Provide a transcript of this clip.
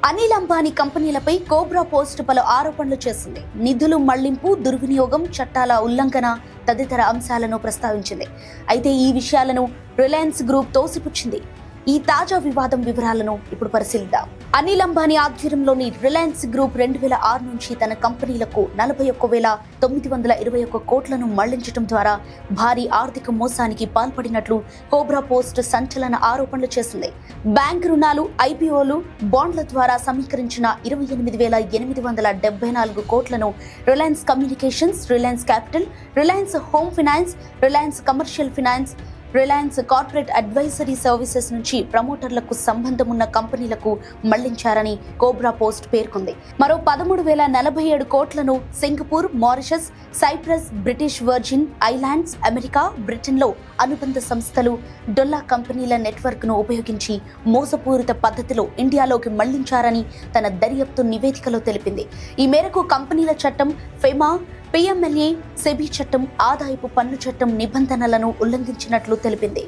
అనిల్ అంబానీ కంపెనీలపై cobra post పలు ఆరోపణలు చేసింది. నిధులు మళ్లింపు, దుర్వినియోగం, చట్టాల ఉల్లంఘన తదితర అంశాలను ప్రస్తావించింది. అయితే ఈ విషయాలను రిలయన్స్ గ్రూప్ తోసిపుచ్చింది. ఈ తాజా వివాదం వివరాలను ఇప్పుడు పరిశీలిద్దాం. అనిల్ అంబానీ ఆధ్వర్యంలోని రిలయన్స్ గ్రూప్ 2006 నుంచి తన కంపెనీలకు 41,921 కోట్లను మళ్లించడం ద్వారా భారీ ఆర్థిక మోసానికి పాల్పడినట్లు కోబ్రా పోస్ట్ సంచలన ఆరోపణలు చేసింది. బ్యాంక్ రుణాలు, ఐపీఓలు, బాండ్ల ద్వారా సమీకరించిన 28,874 కోట్లను Reliance communications, Reliance capital, Reliance home finance, Reliance commercial finance, Reliance corporate advisory services నుంచి ప్రమోటర్లకు సంబంధం ఉన్న కంపెనీలకు మళ్లించారని కోబ్రా పోస్ట్ పేర్కొంది. మరో 13,047 కోట్లను Singapore, Mauritius, Cyprus, British Virgin Islands, America, బ్రిటన్లో అనుబంధ సంస్థలు, డొల్లా కంపెనీల నెట్వర్క్ ను ఉపయోగించి మోసపూరిత పద్ధతిలో ఇండియాలోకి మళ్లించారని తన దర్యాప్తు నివేదికలో తెలిపింది. ఈ మేరకు కంపెనీల చట్టం, ఫెమా, పిఎంఎల్ఏ, సెబీ చట్టం, ఆదాయపు పన్ను చట్టం నిబంధనలను ఉల్లంఘించినట్లు తెలిపింది.